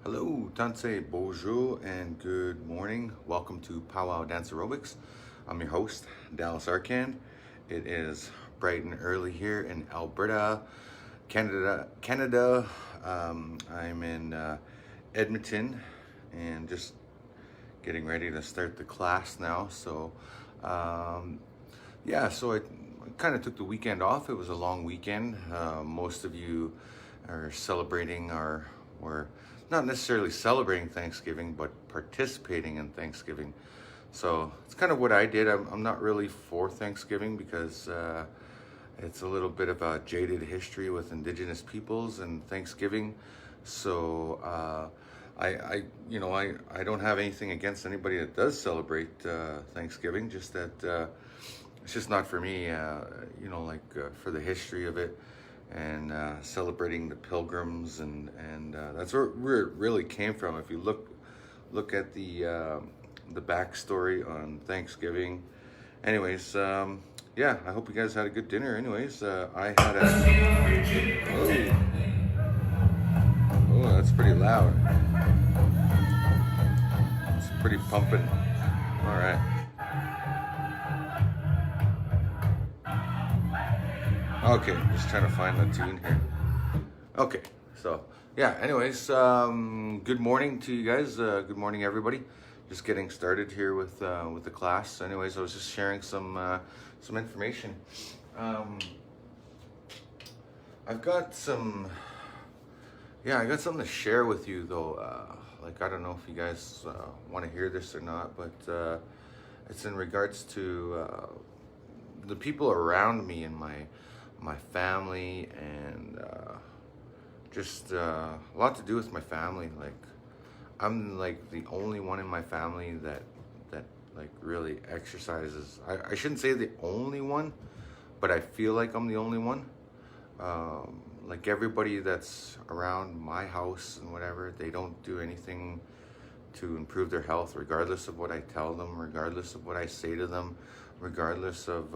Hello, Tanse, bonjour, and good morning. Welcome to Pow-wow Dance Aerobics. I'm your host, Dallas Arcand. It is bright and early here in Alberta, Canada. I'm in Edmonton and just getting ready to start the class now. Um, so I kind of took the weekend off. It was a long weekend. Most of you are celebrating or not necessarily celebrating Thanksgiving, but participating in Thanksgiving. So it's kind of what I did. I'm not really for Thanksgiving because it's a little bit of a jaded history with Indigenous peoples and Thanksgiving. So I don't have anything against anybody that does celebrate Thanksgiving. Just that it's just not for me. For the history of it and celebrating the pilgrims and that's where it really came from. If you look at the backstory on Thanksgiving. Anyways, I hope you guys had a good dinner. Anyways, I had oh, that's pretty loud. It's pretty pumping. All right. Okay, just trying to find the tune here. Okay, so yeah. Anyways, good morning to you guys. Good morning, everybody. Just getting started here with the class. Anyways, I was just sharing some information. I've got some. Yeah, I got something to share with you though. I don't know if you guys want to hear this or not, but it's in regards to the people around me and my family and just a lot to do with my family. Like I'm like the only one in my family that like really exercises. I shouldn't say the only one, but I feel like I'm the only one. Like everybody that's around my house and whatever, they don't do anything to improve their health, regardless of what I tell them, regardless of what I say to them, regardless of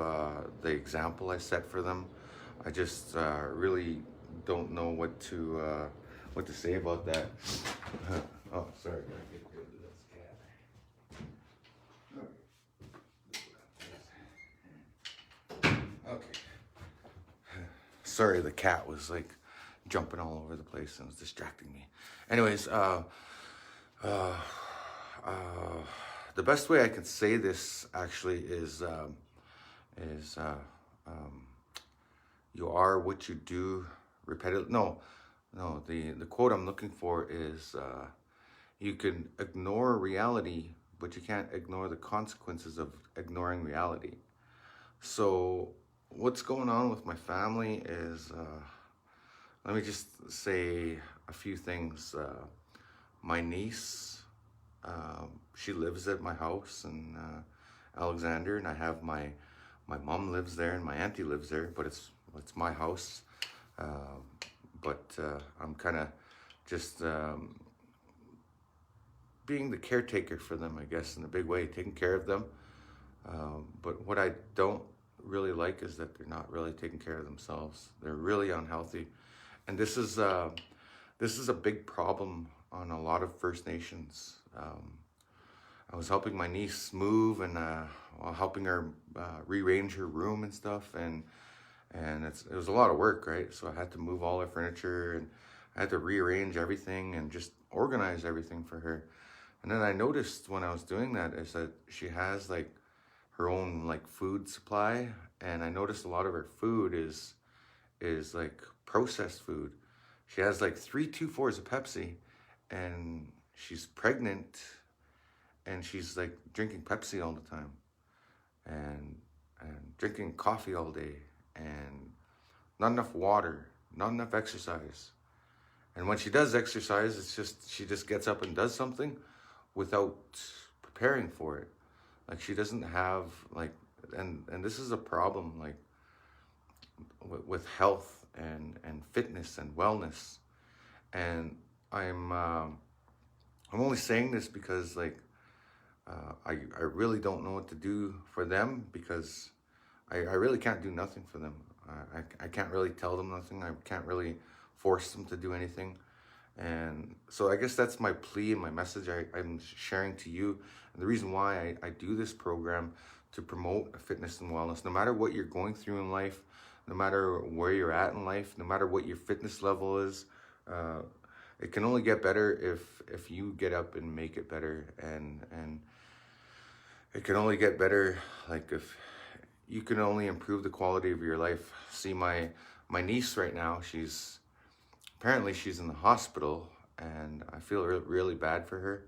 the example I set for them. I just really don't know what to say about that. Oh, sorry, gotta get rid of this cat. Okay. Sorry, the cat was like jumping all over the place and was distracting me. Anyways, uh, the best way I can say this actually is you are what you do repetitive. No, the quote I'm looking for is you can ignore reality, but you can't ignore the consequences of ignoring reality. So what's going on with my family is, let me just say a few things. My niece, she lives at my house in Alexander, and I have my mom lives there and my auntie lives there, but it's my house. But I'm kind of just being the caretaker for them, I guess, in a big way, taking care of them. But what I don't really like is that they're not really taking care of themselves. They're really unhealthy, and this is a big problem on a lot of First Nations. I was helping my niece move and while helping her rearrange her room and stuff, and it was a lot of work, right? So I had to move all her furniture and I had to rearrange everything and just organize everything for her. And then I noticed when I was doing that is that she has like her own like food supply, and I noticed a lot of her food is like processed food. She has like 3 2 4s of Pepsi, and she's pregnant, and she's like drinking Pepsi all the time, and drinking coffee all day, and not enough water, not enough exercise. And when she does exercise, it's just she just gets up and does something without preparing for it. Like she doesn't have like, and this is a problem like with health and fitness and wellness. And I'm only saying this because like I really don't know what to do for them, because I really can't do nothing for them. I can't really tell them nothing. I can't really force them to do anything. And so I guess that's my plea and my message I'm sharing to you. And the reason why I do this program, to promote fitness and wellness, no matter what you're going through in life, no matter where you're at in life, no matter what your fitness level is, it can only get better if you get up and make it better. And it can only get better, like, if you can only improve the quality of your life. See, my niece right now, apparently she's in the hospital, and I feel really bad for her.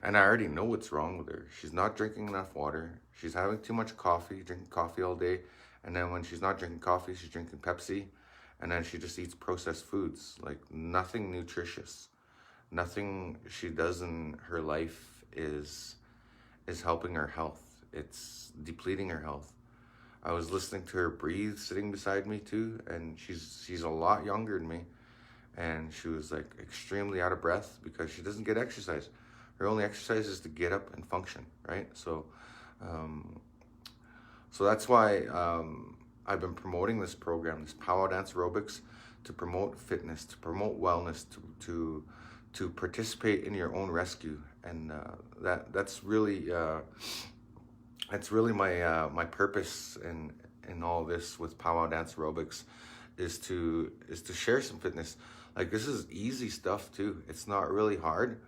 And I already know what's wrong with her. She's not drinking enough water. She's having too much coffee, drinking coffee all day. And then when she's not drinking coffee, she's drinking Pepsi. And then she just eats processed foods, like nothing nutritious. Nothing she does in her life is helping her health. It's depleting her health. I was listening to her breathe sitting beside me too, and she's a lot younger than me. And she was like extremely out of breath because she doesn't get exercise. Her only exercise is to get up and function, right? So that's why I've been promoting this program, this Pow-wow Dance Aerobics, to promote fitness, to promote wellness, to participate in your own rescue. And that's really my purpose in all this with Pow-wow Dance Aerobics, is to share some fitness. Like, this is easy stuff too. It's not really hard,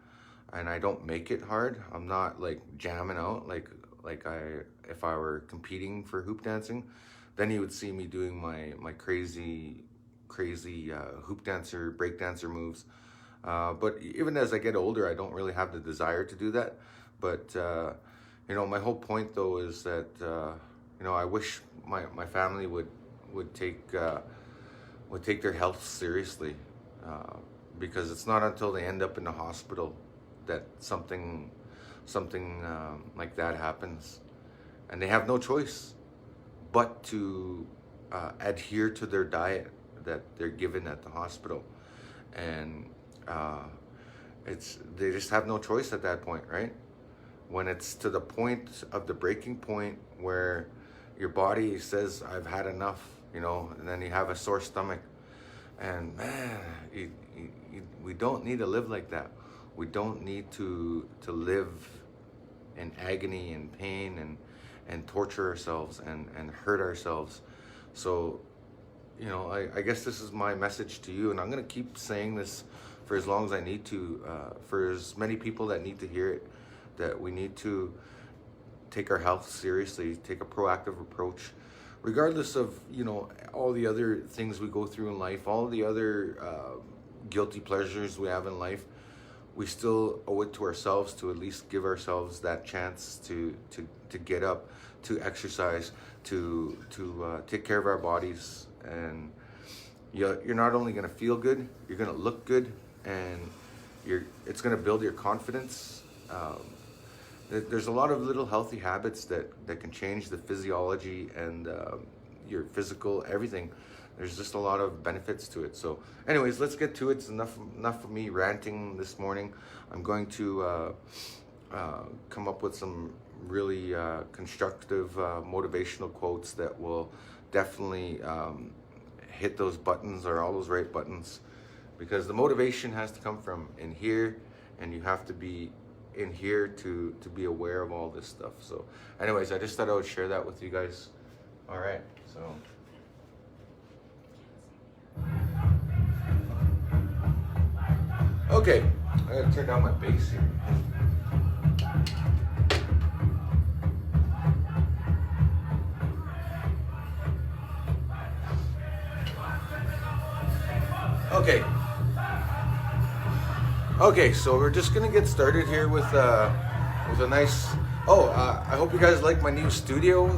and I don't make it hard. I'm not like jamming out like if I were competing for hoop dancing, then you would see me doing my crazy hoop dancer, break dancer moves. But even as I get older, I don't really have the desire to do that. But my whole point though is that I wish my family would take their health seriously, because it's not until they end up in the hospital that something like that happens, and they have no choice but to adhere to their diet that they're given at the hospital. And they just have no choice at that point, right? When it's to the point of the breaking point where your body says, I've had enough, and then you have a sore stomach. And man, we don't need to live like that. We don't need to live in agony and pain and torture ourselves and hurt ourselves. So, I guess this is my message to you, and I'm going to keep saying this for as long as I need to, for as many people that need to hear it, that we need to take our health seriously, take a proactive approach, regardless of, all the other things we go through in life, all the other guilty pleasures we have in life. We still owe it to ourselves to at least give ourselves that chance to get up, to exercise, to take care of our bodies. And you're not only going to feel good, you're going to look good, and it's going to build your confidence. There's a lot of little healthy habits that can change the physiology and your physical, everything. There's just a lot of benefits to it. So anyways, let's get to it. It's enough of me ranting this morning. I'm going to come up with some really constructive motivational quotes that will definitely hit those buttons, or all those right buttons, because the motivation has to come from in here, and you have to be in here to be aware of all this stuff. So anyways, I just thought I would share that with you guys. All right, so okay, I gotta turn down my bass here. Okay, so we're just gonna get started here with a nice. I hope you guys like my new studio.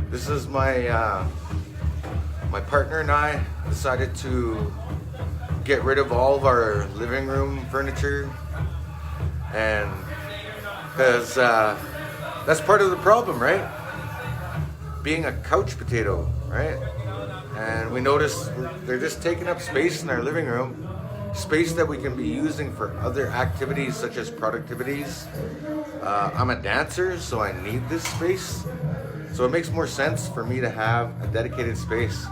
This is my partner and I decided to get rid of all of our living room furniture, and because that's part of the problem, right? Being a couch potato, right? And we noticed they're just taking up space in our living room, space that we can be using for other activities such as productivities. I'm a dancer, so I need this space. So it makes more sense for me to have a dedicated space.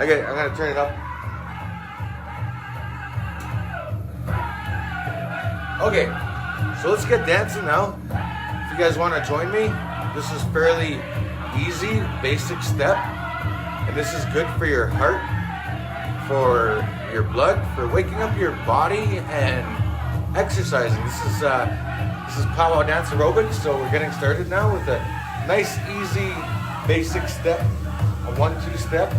Okay, I'm gonna turn it up. Okay, so let's get dancing now. If you guys want to join me, this is fairly easy, basic step. And this is good for your heart, for your blood, for waking up your body and exercising. This is Pow-wow Dance Aerobics, so we're getting started now with a nice, easy, basic step, a 1-2 step.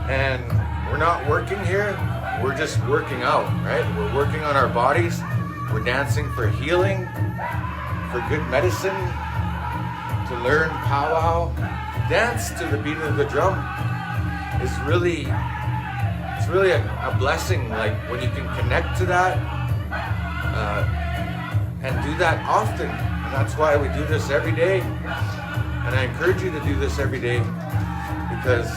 And we're not working here, we're just working out, right? We're working on our bodies, we're dancing for healing, for good medicine, to learn powwow. Dance to the beat of the drum is really, it's really a blessing, like when you can connect to that and do that often. And that's why we do this every day. And I encourage you to do this every day because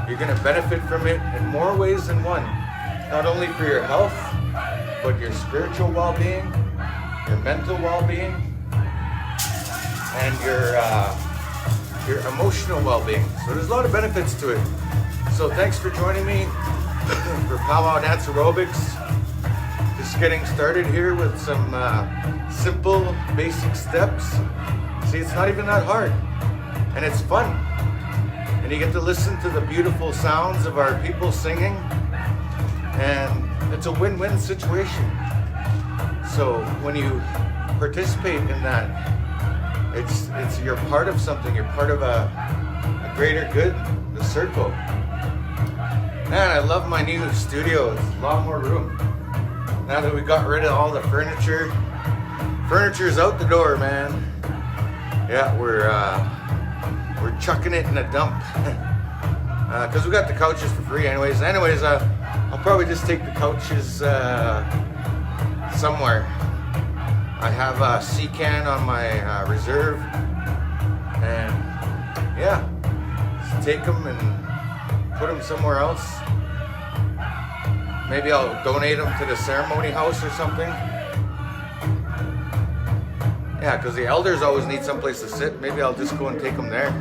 you're going to benefit from it in more ways than one. Not only for your health, but your spiritual well-being, your mental well-being, and your emotional well-being. So there's a lot of benefits to it. So thanks for joining me for Pow-wow Dance Aerobics. Just getting started here with some simple, basic steps. See, it's not even that hard, and it's fun. And you get to listen to the beautiful sounds of our people singing, and it's a win-win situation. So when you participate in that, it's you're part of something. You're part of a greater good, the circle. Man, I love my new studio. It's a lot more room. Now that we got rid of all the furniture, furniture's out the door, man. Yeah, we're chucking it in a dump because we got the couches for free, anyways. I'll probably just take the couches somewhere. I have a sea can on my reserve, and yeah, just take them and put them somewhere else. Maybe I'll donate them to the ceremony house or something. Yeah, because the elders always need someplace to sit. Maybe I'll just go and take them there.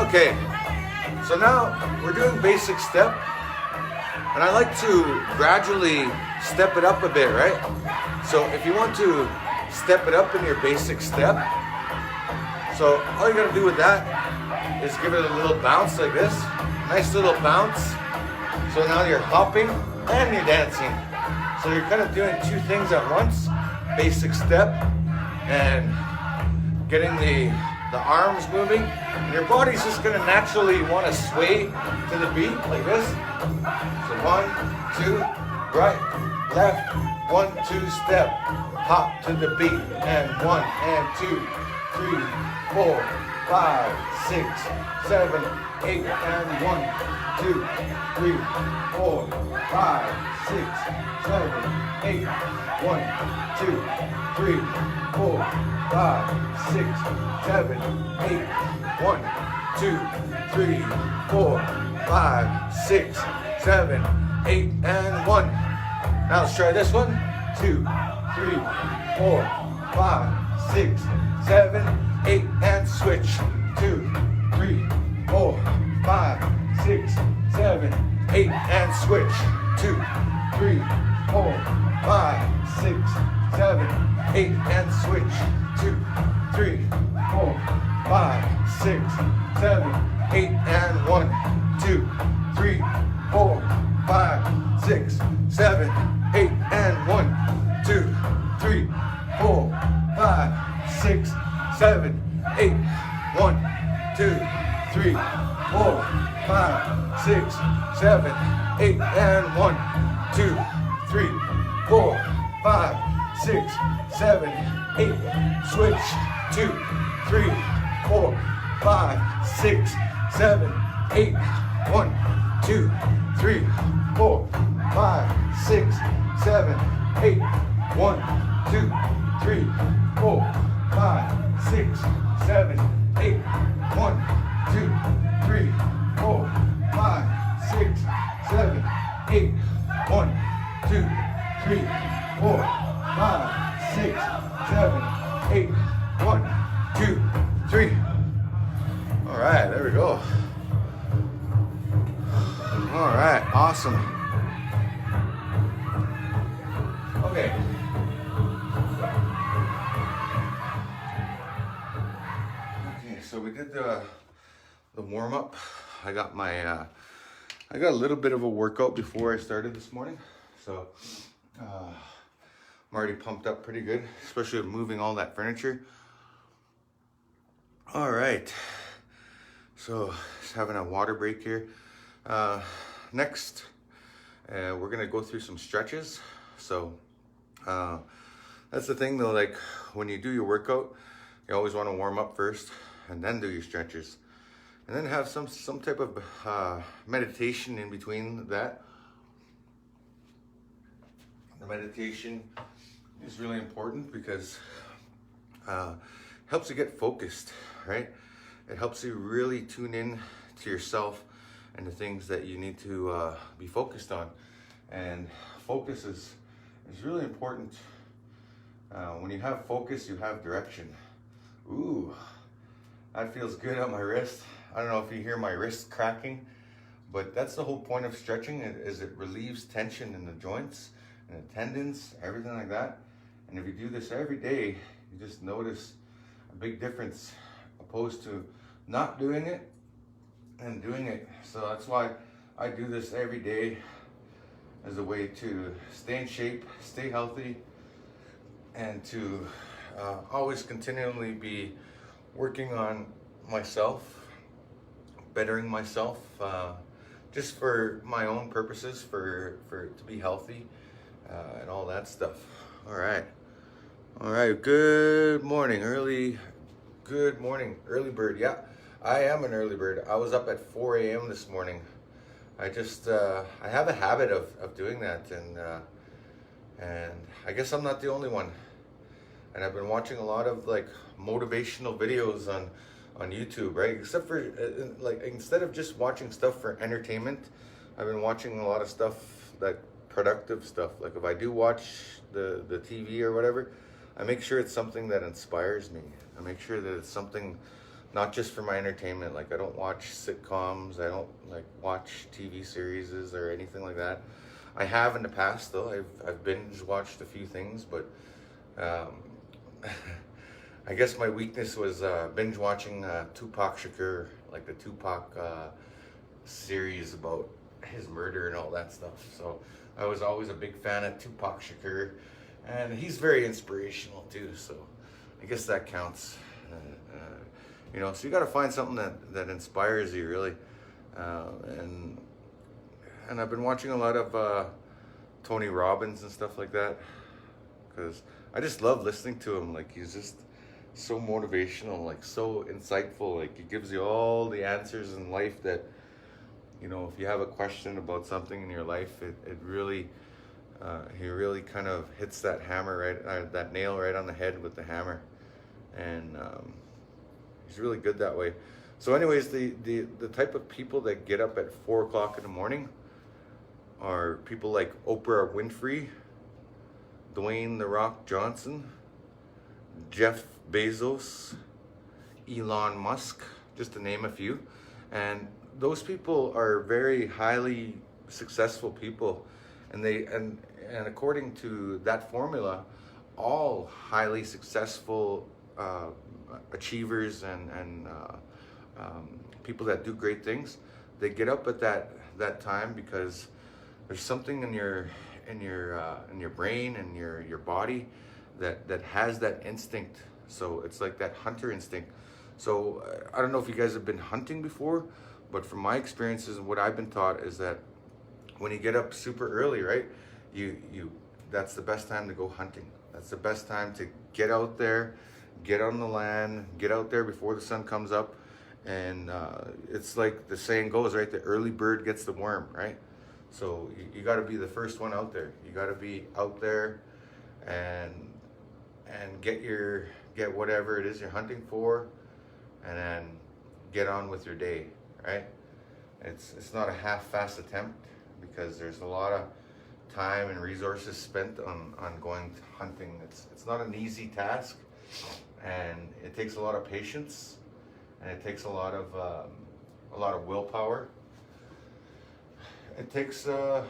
Okay, so now we're doing basic step. And I like to gradually step it up a bit, right? So if you want to step it up in your basic step, so all you gotta do with that is give it a little bounce like this. Nice little bounce. So now you're hopping and you're dancing. So you're kind of doing two things at once. Basic step and getting the arms moving. And your body's just gonna naturally wanna sway to the beat like this. So 1, 2, right, left, 1, 2, step, hop to the beat, and 1 and 2, 3, 4, 5, 6, 7, 8, and 1, 2, 3, 4, 5, 6, 7, 8, 1, 2, 3, 4, 5, 6, 7, 8, 1, 2, 3, 4, 5, 6, 7, 8, and 1. Now let's try this one. 2, 3, 4, 5, 6, 7, 8, and switch. 2, 3, 4, 5, 6, 7, 8, and switch. 2, 3, 4, 5, 6, 7, 8, and switch. 2, 3, 4, 5, 6, 7, 8, and 1, 2, 3, 4, 5, 6, 7, 8, and 1, 2, 3, 4, 5, 6, 7, 8, 1, 2, 3, 4, 5, 6, 7, 8, and 1, 2, 3, 4, 5, 6, 7, 8, switch. 2, 3, 4, 5, 6, 7, 8, 1, 2, 3, 4, 5, 6, 7, 8, 1, 2, 3, 4, 5, 6, 7, 8, 1, 2, 3, 4, 5, 6, 7, 8, 1, 2, 3, 4, 5, 6, 7, 8, 1, 2, 3. All right, there we go. All Awesome. Okay. Okay, so we did the warm up. I got my I got a little bit of a workout before I started this morning, so I'm already pumped up pretty good, especially with moving all that furniture. All right, so just having a water break here. Next, we're gonna go through some stretches. So that's the thing though, like when you do your workout, you always want to warm up first and then do your stretches. And then have some type of meditation in between that. The meditation is really important because helps you get focused, right? It helps you really tune in to yourself and the things that you need to be focused on. And focus is really important. When you have focus, you have direction. Ooh, that feels good on my wrist. I don't know if you hear my wrist cracking, but that's the whole point of stretching, is it relieves tension in the joints and the tendons, everything like that. And if you do this every day, you just notice a big difference opposed to not doing it and doing it. So that's why I do this every day as a way to stay in shape, stay healthy, and to always continually be working on myself, bettering myself, just for my own purposes, for to be healthy, and all that stuff. All right, good morning, good morning, early bird. Yeah, I am an early bird. I was up at 4 a.m. this morning. I just I have a habit of doing that, and I guess I'm not the only one. And I've been watching a lot of like motivational videos on YouTube, right? Except for like, instead of just watching stuff for entertainment, I've been watching a lot of stuff, like productive stuff. Like if I do watch the TV or whatever, I make sure it's something that inspires me. I make sure that it's something not just for my entertainment. Like I don't watch sitcoms, I don't like watch TV series or anything like that. I have in the past though. I've binge watched a few things, but I guess my weakness was binge watching Tupac Shakur, like the Tupac series about his murder and all that stuff. So I was always a big fan of Tupac Shakur, and he's very inspirational too. So I guess that counts. You know, so you got to find something that inspires you really. And I've been watching a lot of Tony Robbins and stuff like that, because I just love listening to him. Like he's just so motivational, like so insightful. Like he gives you all the answers in life that, you know, if you have a question about something in your life, it really, he really kind of hits that hammer right, that nail right on the head with the hammer. And he's really good that way. So anyways, the type of people that get up at 4 o'clock in the morning are people like Oprah Winfrey, Dwayne "The Rock" Johnson, Jeff Bezos, Elon Musk, just to name a few. And those people are very highly successful people, and and according to that formula, all highly successful achievers and people that do great things, they get up at that time because there's something in your brain and your body that has that instinct. So it's like that hunter instinct. So I don't know if you guys have been hunting before, but from my experiences and what I've been taught is that when you get up super early, right, that's the best time to go hunting. That's the best time to get out there, get on the land, get out there before the sun comes up. And it's like the saying goes, right, the early bird gets the worm, right? So you got to be the first one out there. You got to be out there and get whatever it is you're hunting for, and then get on with your day, right? It's not a half-fast attempt, because there's a lot of time and resources spent on going hunting. It's not an easy task, and it takes a lot of patience, and it takes a lot of willpower. it takes you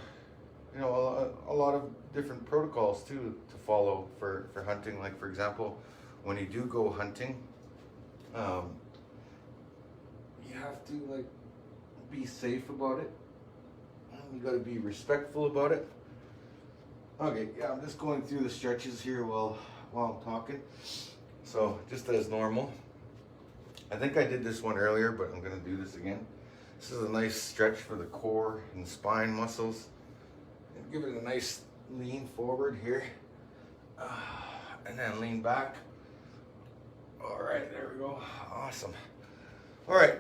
know, a lot of different protocols too to follow for hunting. Like for example, when you do go hunting, you have to like be safe about it. You got to be respectful about it. Okay, yeah, I'm just going through the stretches here while I'm talking. So just as normal. I think I did this one earlier, but I'm gonna do this again. This is a nice stretch for the core and spine muscles. And give it a nice lean forward here. And then lean back. All right, there we go. Awesome. All right,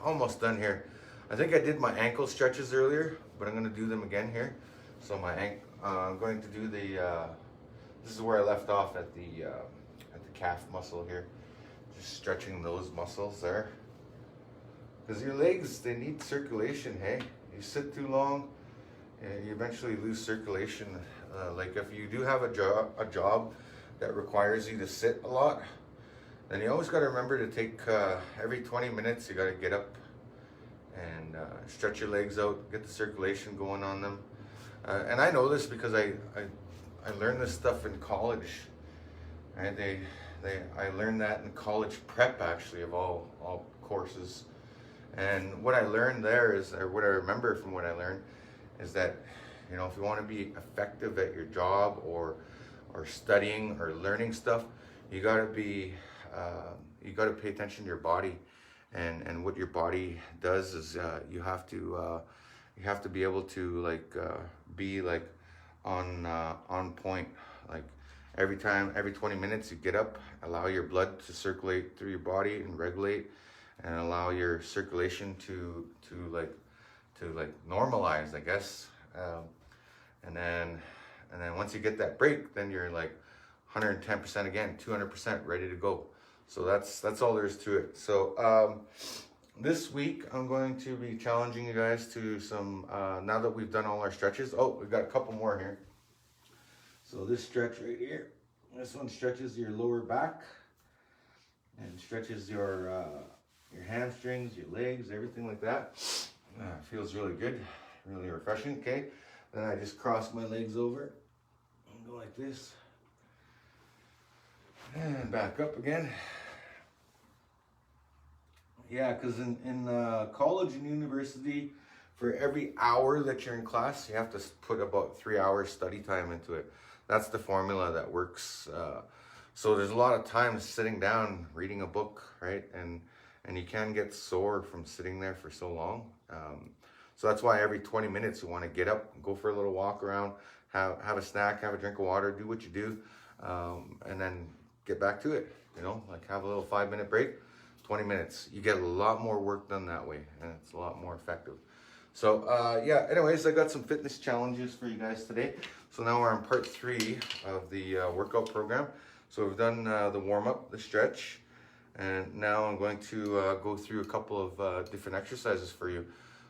almost done here. I think I did my ankle stretches earlier, but I'm gonna do them again here. So I'm going to do the, this is where I left off at the calf muscle here. Just stretching those muscles there. Because your legs, they need circulation, hey? You sit too long, you eventually lose circulation. Like if you do have a job that requires you to sit a lot, then you always got to remember to take, every 20 minutes, you got to get up and stretch your legs out, get the circulation going on them. And I know this because I learned this stuff in college. Right? I learned that in college prep, actually, of all courses. And what I learned there is, or what I remember from what I learned, is that, you know, if you want to be effective at your job or studying or learning stuff, you got to be, you got to pay attention to your body. And what your body does is you have to be able to like be like on point. Like every 20 minutes you get up, allow your blood to circulate through your body and regulate, and allow your circulation to normalize, I guess. And then once you get that break, then you're like 110% again, 200% ready to go. So that's all there is to it. So this week I'm going to be challenging you guys to some, now that we've done all our stretches. Oh, we've got a couple more here. So this stretch right here, this one stretches your lower back and stretches your hamstrings, your legs, everything like that. Feels really good, really refreshing. Okay, then I just cross my legs over and go like this. And back up again. Yeah, because in college and university, for every hour that you're in class, you have to put about 3 hours study time into it. That's the formula that works. So there's a lot of time sitting down, reading a book, right? And you can get sore from sitting there for so long. So that's why every 20 minutes you want to get up, go for a little walk around, have a snack, have a drink of water, do what you do, and then get back to it. You know, like have a little 5-minute break. 20 minutes. You get a lot more work done that way, and it's a lot more effective. So yeah, anyways, I got some fitness challenges for you guys today. So now we're on part 3 of the workout program. So we've done the warm-up, the stretch, and now I'm going to go through a couple of different exercises for you.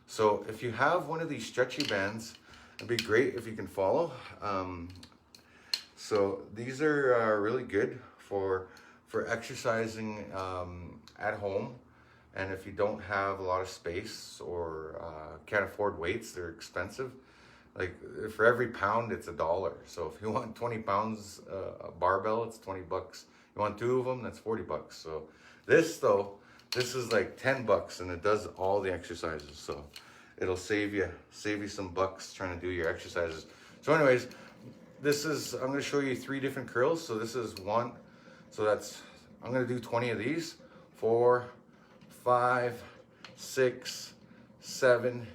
So if you have one of these stretchy bands, it'd be great if you can follow. So these are really good for exercising at home, and if you don't have a lot of space or can't afford weights, they're expensive. Like for every pound, it's $1. So if you want 20 pounds a barbell, it's $20. You want 2 of them, that's $40. So this is like $10, and it does all the exercises. So it'll save you some bucks trying to do your exercises. So anyways, I'm going to show you 3 different curls. So this is one. So I'm going to do 20 of these. 4, 5, 6, 7,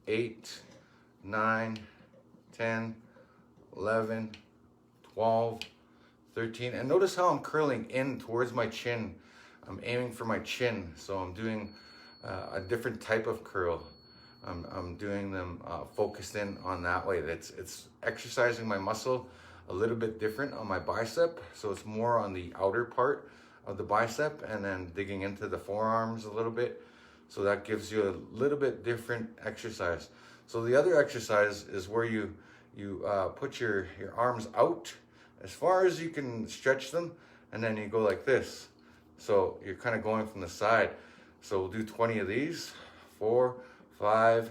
8, 9, 10, 11, 12, 13. And notice how I'm curling in towards my chin. I'm aiming for my chin. So I'm doing a different type of curl. I'm doing them focused in on that way. It's exercising my muscle a little bit different on my bicep. So it's more on the outer part of the bicep, and then digging into the forearms a little bit. So that gives you a little bit different exercise. So the other exercise is where you put your arms out as far as you can stretch them, and then you go like this. So you're kind of going from the side. So we'll do 20 of these. 4, 5,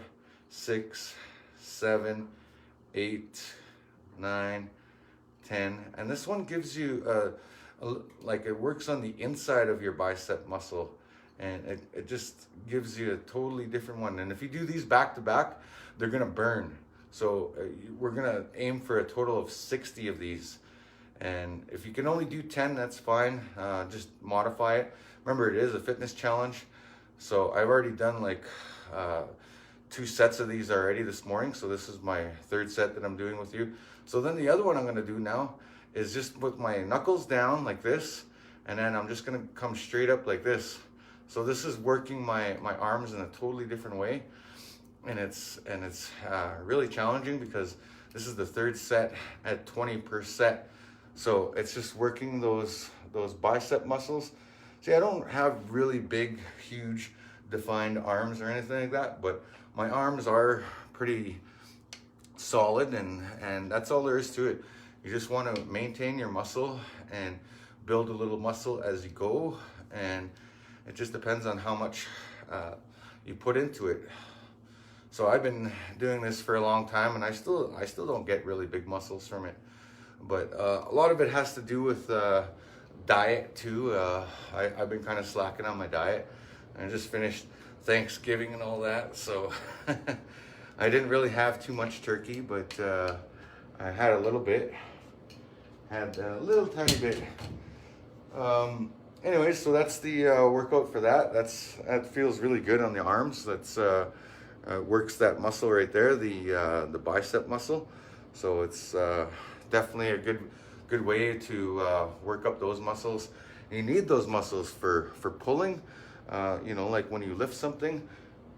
6, 7, 8, 9, 10. And this one gives you like it works on the inside of your bicep muscle, and it just gives you a totally different one. And if you do these back to back, they're gonna burn. So we're gonna aim for a total of 60 of these. And if you can only do 10, that's fine. Just modify it. Remember, it is a fitness challenge. So I've already done like 2 sets of these already this morning. So this is my 3rd set that I'm doing with you. So then the other one I'm gonna do now is just put my knuckles down like this, and then I'm just gonna come straight up like this. So this is working my arms in a totally different way, and it's really challenging because this is the 3rd set at 20 per set. So it's just working those bicep muscles. See, I don't have really big, huge, defined arms or anything like that, but my arms are pretty solid, and that's all there is to it. You just want to maintain your muscle and build a little muscle as you go, and it just depends on how much you put into it. So I've been doing this for a long time, and I still don't get really big muscles from it, but a lot of it has to do with diet too. I've been kind of slacking on my diet. I just finished Thanksgiving and all that, so I didn't really have too much turkey, but I had a little bit. Had a little tiny bit. Anyway, so that's the workout for that. That feels really good on the arms. That's works that muscle right there, the bicep muscle. So it's definitely a good way to work up those muscles. And you need those muscles for pulling. You know, like when you lift something,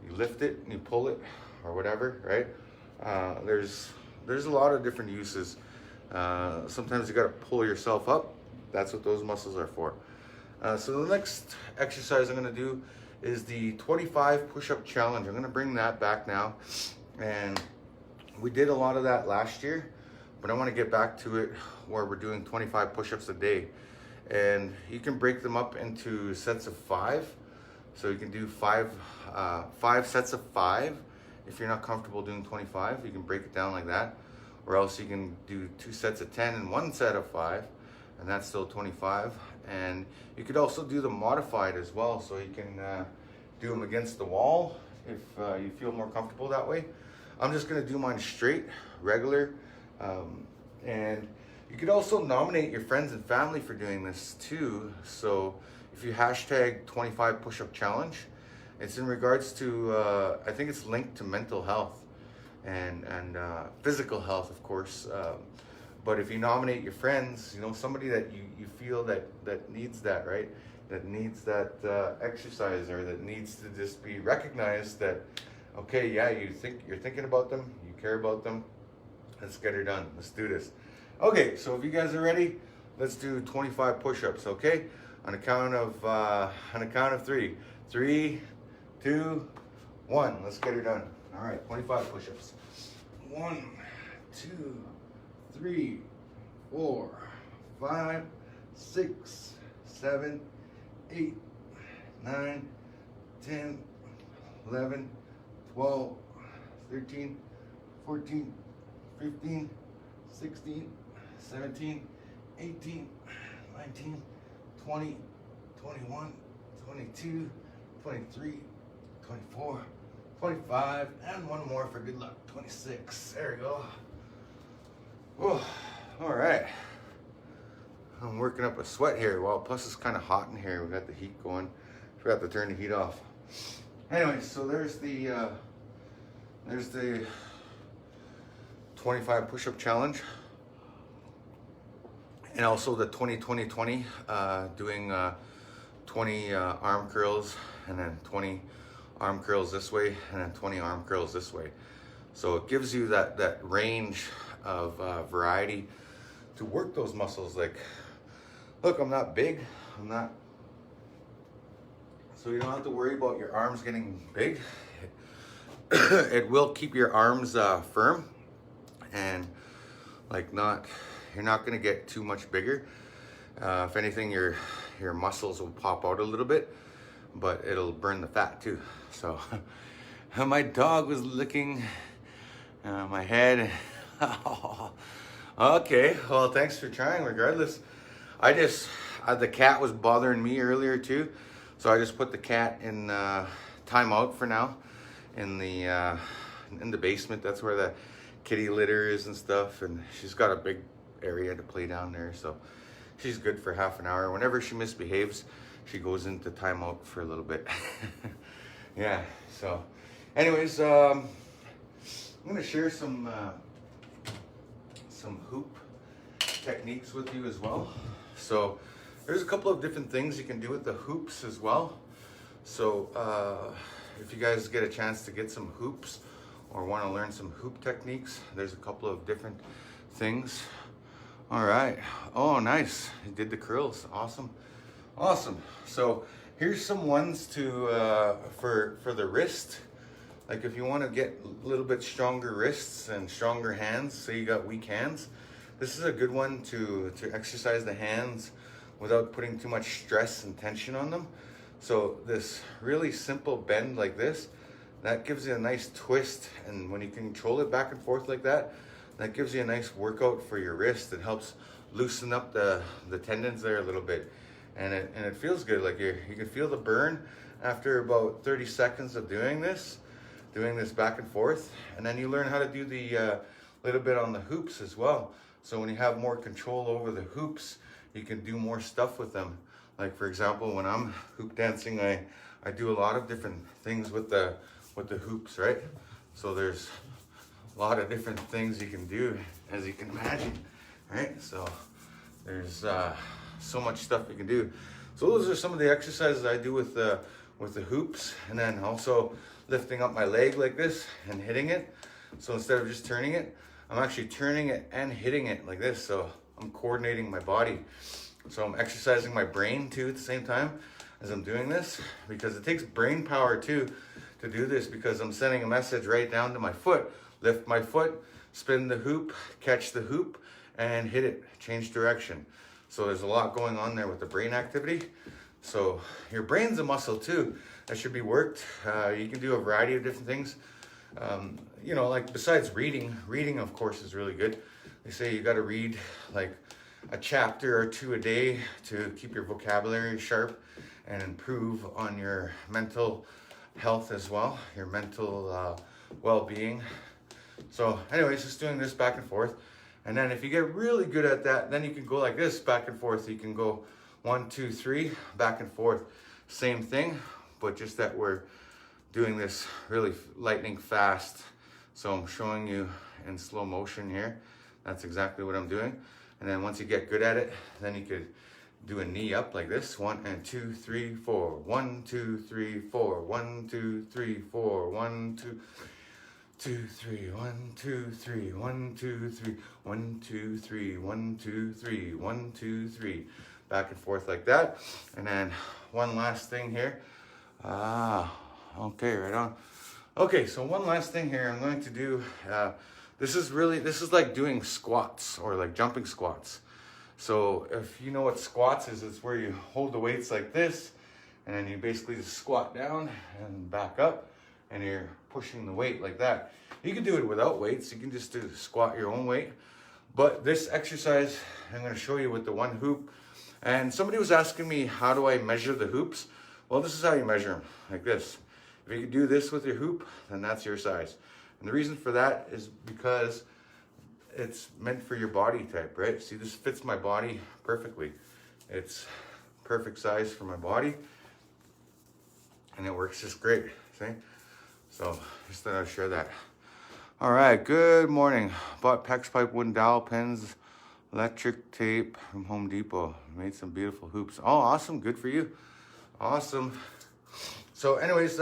you lift it and you pull it, or whatever, right? There's a lot of different uses. Sometimes you got to pull yourself up. That's what those muscles are for. So the next exercise I'm going to do is the 25 push-up challenge. I'm going to bring that back now. And we did a lot of that last year, but I want to get back to it where we're doing 25 push-ups a day. And you can break them up into sets of 5. So you can do 5 sets of 5. If you're not comfortable doing 25, you can break it down like that. Or else you can do 2 sets of 10 and 1 set of 5, and that's still 25. And you could also do the modified as well, so you can do them against the wall if you feel more comfortable that way. I'm just gonna do mine straight, regular, and you could also nominate your friends and family for doing this too. So if you hashtag 25 push-up challenge, it's in regards to, I think it's linked to mental health and physical health, of course. But if you nominate your friends, you know, somebody that you feel that needs that, right? That needs that exercise, or that needs to just be recognized that, okay, yeah, you're thinking about them, you care about them. Let's get her done. Let's do this. Okay, so if you guys are ready, let's do 25 push-ups, okay? On a count of 3. 3, 2, 1. Let's get her done. All right, 25 push-ups. 1, 2, 3, 4, 5, 6, 7, 8, 9, 10, 11, 12, 13, 14, 15, 16, 17, 18, 19, 20, 21, 22, 23, 24, 25, and one more for good luck, 26. There we go. Oh, all right. I'm working up a sweat here. Well, plus it's kind of hot in here. We got the heat going. Forgot to turn the heat off. Anyway, so there's the 25 push-up challenge, and also the 20-20-20, doing 20 arm curls, and then 20 arm curls this way, and then 20 arm curls this way. So it gives you that range of variety to work those muscles. Like, look, I'm not big, so you don't have to worry about your arms getting big. It will keep your arms firm, and like you're not gonna get too much bigger. If anything, your muscles will pop out a little bit, but it'll burn the fat too. So My dog was licking my head. Okay, well, thanks for trying regardless. I just, the cat was bothering me earlier too, so I just put the cat in timeout for now in the basement. That's where the kitty litter is and stuff, and she's got a big area to play down there, so she's good for half an hour. Whenever she misbehaves, she goes into timeout for a little bit. Yeah, so anyways, I'm gonna share some hoop techniques with you as well. So there's a couple of different things you can do with the hoops as well. So if you guys get a chance to get some hoops or want to learn some hoop techniques, there's a couple of different things. All right. Oh, nice. You did the curls. Awesome. Awesome. So here's some ones to for the wrist. Like if you want to get a little bit stronger wrists and stronger hands, say you got weak hands, this is a good one to exercise the hands without putting too much stress and tension on them. So this really simple bend like this, that gives you a nice twist, and when you can control it back and forth like that, that gives you a nice workout for your wrist. It helps loosen up the tendons there a little bit, and it feels good. Like you can feel the burn after about 30 seconds of doing this back and forth, and then you learn how to do the little bit on the hoops as well. So when you have more control over the hoops, you can do more stuff with them. Like for example, when I'm hoop dancing, I do a lot of different things with the hoops, right? So there's a lot of different things you can do, as you can imagine, right? So there's so much stuff you can do. So those are some of the exercises I do with the hoops, and then also lifting up my leg like this and hitting it. So instead of just turning it, I'm actually turning it and hitting it like this. So I'm coordinating my body. So I'm exercising my brain too at the same time as I'm doing this, because it takes brain power too to do this, because I'm sending a message right down to my foot. Lift my foot, spin the hoop, catch the hoop, and hit it, change direction. So there's a lot going on there with the brain activity. So your brain's a muscle too that should be worked. You can do a variety of different things. You know, like besides reading of course is really good. They say you got to read like a chapter or two a day to keep your vocabulary sharp and improve on your mental health as well, your mental well-being. So anyways, just doing this back and forth. And then if you get really good at that, then you can go like this back and forth. You can go 1, 2, 3, back and forth. Same thing, but just that we're doing this really lightning fast. So I'm showing you in slow motion here. That's exactly what I'm doing. And then once you get good at it, then you could do a knee up like this. 1 and 2, 3, 4. 1, 2, 3, 4. 1, 2, 3, 4. 1, 2, 2, 3. 1, 2, 3. 1, 2, 3. 1, 2, 3. 1, 2, 3. 1, 2, 3. Back and forth like that. And then one last thing here. Okay, right on. Okay, so one last thing here I'm going to do. This is like doing squats or like jumping squats. So if you know what squats is, it's where you hold the weights like this, and then you basically just squat down and back up, and you're pushing the weight like that. You can do it without weights. You can just squat your own weight. But this exercise, I'm going to show you with the one hoop. And somebody was asking me, how do I measure the hoops? Well, this is how you measure them, like this. If you do this with your hoop, then that's your size. And the reason for that is because it's meant for your body type, right? See, this fits my body perfectly. It's perfect size for my body, and it works just great, see? So just thought I'd share that. All right, good morning. Bought PEX pipe, wooden dowel pins, electric tape from Home Depot. Made some beautiful hoops. Oh, awesome, good for you. Awesome. So anyways,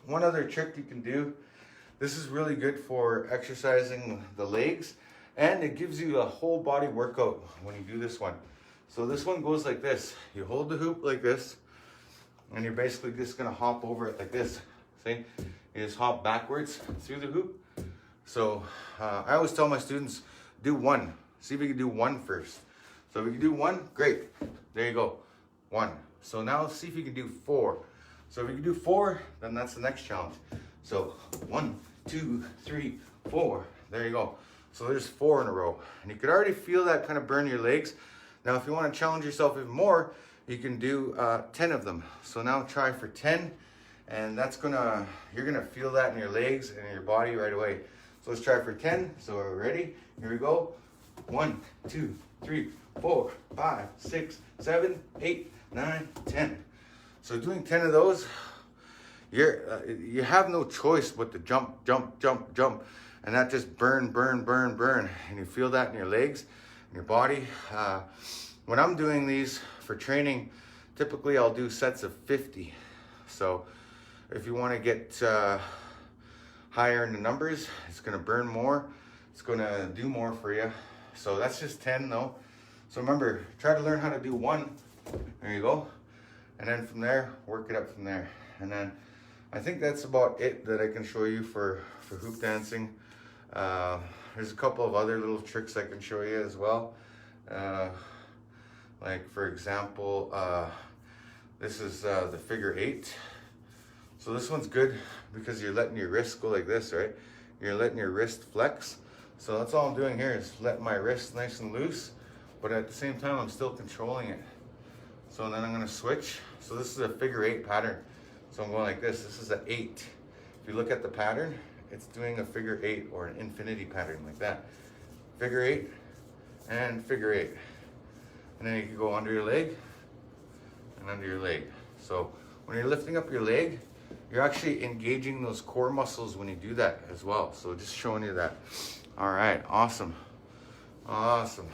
one other trick you can do. This is really good for exercising the legs, and it gives you a whole body workout when you do this one. So this one goes like this. You hold the hoop like this, and you're basically just gonna hop over it like this. See? You just hop backwards through the hoop. So I always tell my students, do one. See if you can do one first. So if you can do one, great. There you go, 1. So now see if you can do 4. So if you can do 4, then that's the next challenge. So 1, 2, 3, 4. There you go. So there's 4 in a row. And you could already feel that kind of burn your legs. Now, if you want to challenge yourself even more, you can do 10 of them. So now try for 10. And you're gonna feel that in your legs and in your body right away. So let's try for 10. So we're ready. Here we go. 1, 2, 3, 4, 5, 6, 7, 8, 9, 10. So doing 10 of those, you have no choice but to jump, jump, jump, jump. And that just burn, burn, burn, burn. And you feel that in your legs, in your body. When I'm doing these for training, typically I'll do sets of 50. So if you want to get higher in the numbers, it's going to burn more. It's going to do more for you. So that's just 10 though. So remember, try to learn how to do 1. There you go. And then from there, work it up from there. And then I think that's about it that I can show you for hoop dancing. There's a couple of other little tricks I can show you as well. Like for example, this is the figure 8. So this one's good because you're letting your wrist go like this, right? You're letting your wrist flex. So that's all I'm doing here is letting my wrist nice and loose, but at the same time, I'm still controlling it. So then I'm gonna switch. So this is a figure 8 pattern. So I'm going like this. This is an 8. If you look at the pattern, it's doing a figure 8 or an infinity pattern like that. Figure 8 and figure 8. And then you can go under your leg and under your leg. So when you're lifting up your leg, you're actually engaging those core muscles when you do that as well. So just showing you that. All right, awesome. Awesome.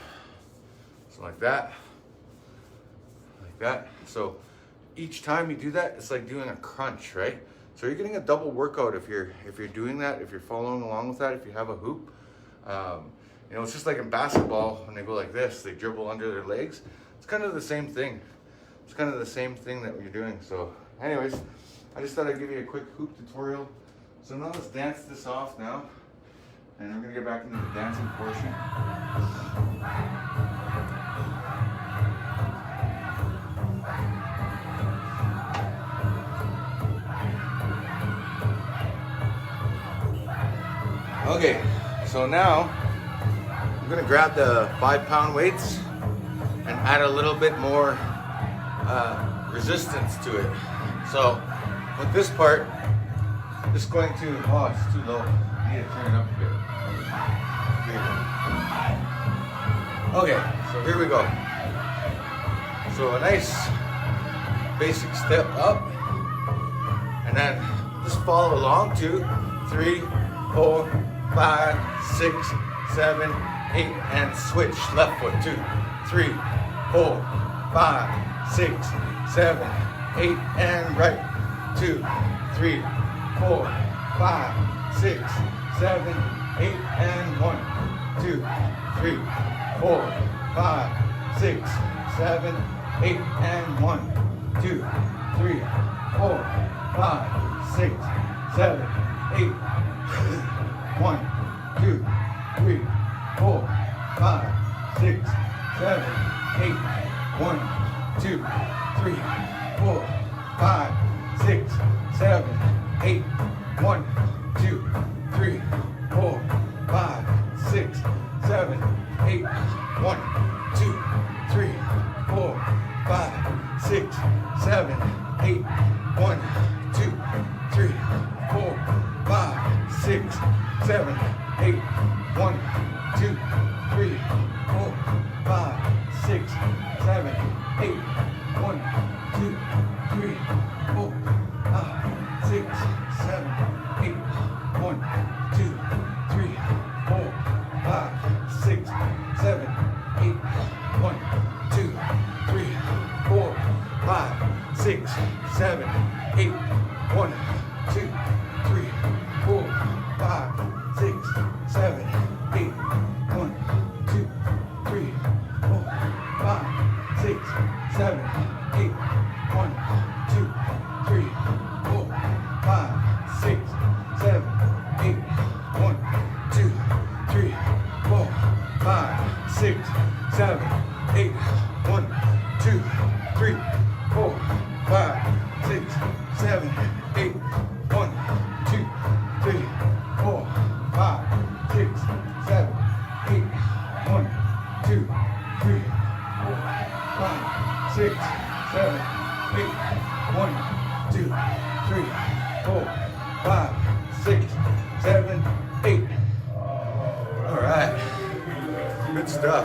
So like that. Like that. So each time you do that, it's like doing a crunch, right? So you're getting a double workout if you're doing that, if you're following along with that, if you have a hoop. You know, it's just like in basketball, when they go like this, they dribble under their legs. It's kind of the same thing. It's kind of the same thing that you're doing. So anyways, I just thought I'd give you a quick hoop tutorial. So now let's dance this off now. And we're gonna get back into the dancing portion. Okay, so now I'm gonna grab the 5-pound weights and add a little bit more resistance to it. So with this part, it's going to, oh, it's too low. I need to turn it up a bit. Okay, so here we go. So a nice basic step up, and then just follow along. 2, 3, 4, 5, 6, 7, 8, and switch. Left foot. 2, 3, 4, 5, 6, 7, 8, and right. 2, 3, 4, 5, 6, 7, 8, and 1, 2, 3, 4, 5, 6, 7, 8, and 1, 2, 3, 4, 5, 6, 7, 8, 1, 2, 3, 4, 5, 6, 7, 8, 1, 2, 3, 4, 5, 6, 7, 8, 1, 2, 3, 4, 5, 6, 7, 8, 1, 2, 3, 4, 5, 6, 7, 8, 1, 2, 3, 4, 5, 6, 7, 8, 1, 2, 3, 4, 5, 6, 7, 8, 1, 2, 3, 4, 5, 6, 7, 8, 1, 2, 3, 4, 5, 6, 7, 8, 1, 2, 3, 4, 5, 6, 7, 8, 1, 2, 3, 4, 5, 6, 7, 8,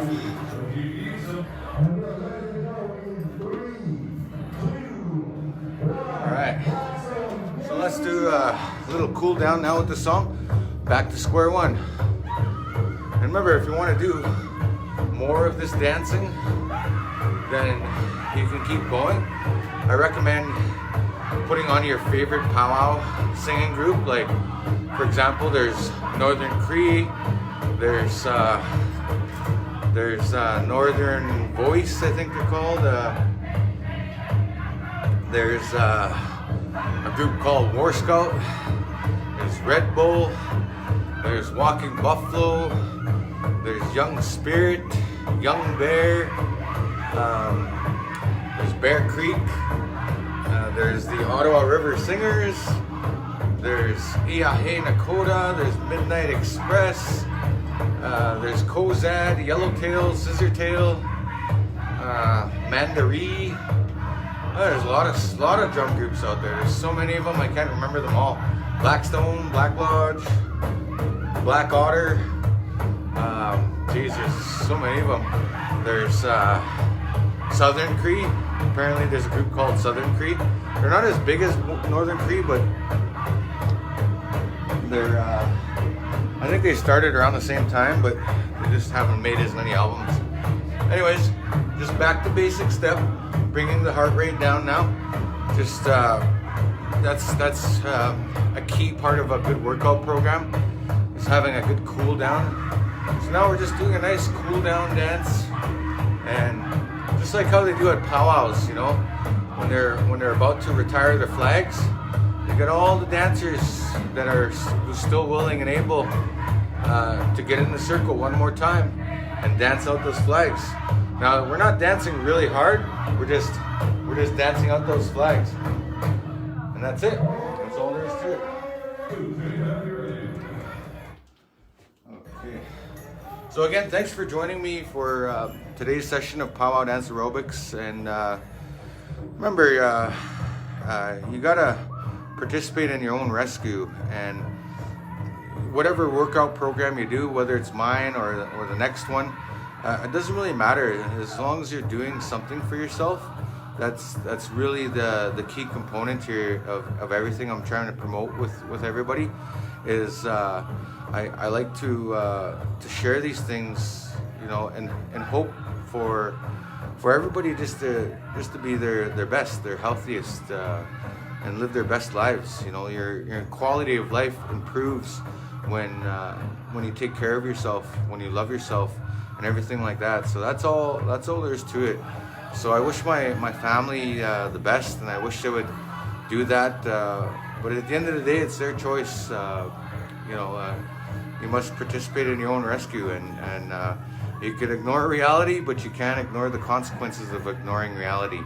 stuff. Alright, so let's do a little cool down now with the song. Back to square one. And remember, if you want to do more of this dancing, then you can keep going. I recommend putting on your favorite powwow singing group. Like, for example, there's Northern Cree, there's Northern Voice, I think they're called. There's a group called War Scout. There's Red Bull. There's Walking Buffalo. There's Young Spirit, Young Bear. There's Bear Creek. There's the Ottawa River Singers. There's Iahe Nakota. There's Midnight Express. There's Kozad, Yellowtail, Scissortail, Mandaree. There's a lot of drum groups out there. There's so many of them, I can't remember them all. Blackstone, Black Lodge, Black Otter. Geez, there's so many of them. There's Southern Cree. Apparently there's a group called Southern Cree. They're not as big as Northern Cree, but they're I think they started around the same time, but they just haven't made as many albums. Anyways, just back to basic step, bringing the heart rate down now. Just that's a key part of a good workout program, is having a good cool down. So now we're just doing a nice cool down dance, and just like how they do at powwows, you know, when they're about to retire their flags, you got all the dancers that are still willing and able to get in the circle one more time and dance out those flags. Now we're not dancing really hard. We're just dancing out those flags, and that's it. That's all there is to it. Okay. So again, thanks for joining me for today's session of Pow-wow Dance Aerobics. And remember, you gotta participate in your own rescue. And whatever workout program you do, whether it's mine or the next one, it doesn't really matter. As long as you're doing something for yourself, that's really the key component here of everything I'm trying to promote with everybody. Is I like to share these things, you know, and hope for everybody just to be their best, their healthiest, and live their best lives. You know, your quality of life improves when you take care of yourself, when you love yourself, and everything like that. So that's all there is to it. So I wish my family the best, and I wish they would do that. But at the end of the day, it's their choice. You know, you must participate in your own rescue, and you can ignore reality, but you can't ignore the consequences of ignoring reality.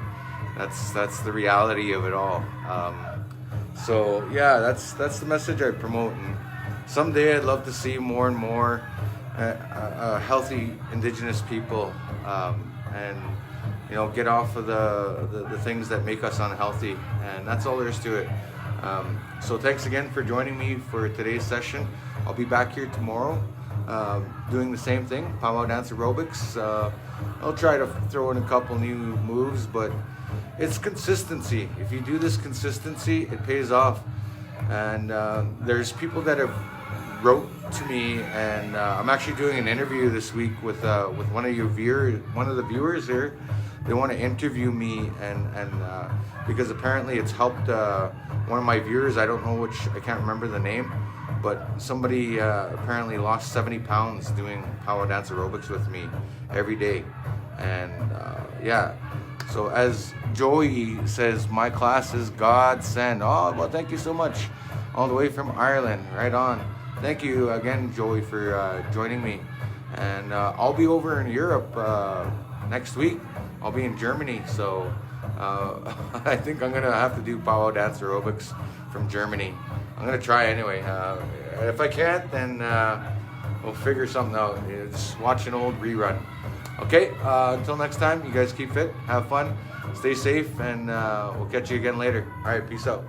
That's the reality of it all. So yeah, that's the message I promote. And someday I'd love to see more and more healthy Indigenous people, and you know, get off of the things that make us unhealthy. And that's all there is to it. So thanks again for joining me for today's session. I'll be back here tomorrow doing the same thing, Pow-wow Dance Aerobics. I'll try to throw in a couple new moves, but it's consistency. If you do this consistency, it pays off. And there's people that have wrote to me, and I'm actually doing an interview this week with one of the viewers here. They want to interview me, and because apparently it's helped one of my viewers. I don't know which, I can't remember the name, but somebody apparently lost 70 pounds doing Pow-wow Dance Aerobics with me every day. And yeah, so as Joey says, my class is God sent. Oh, well, thank you so much, all the way from Ireland. Right on. Thank you again, Joey, for joining me. And I'll be over in Europe next week. I'll be in Germany, so I think I'm gonna have to do Pow-wow Dance Aerobics from Germany. I'm gonna try anyway. If I can't, then we'll figure something out. Just watch an old rerun. Okay, until next time, you guys keep fit, have fun, stay safe, and we'll catch you again later. All right, peace out.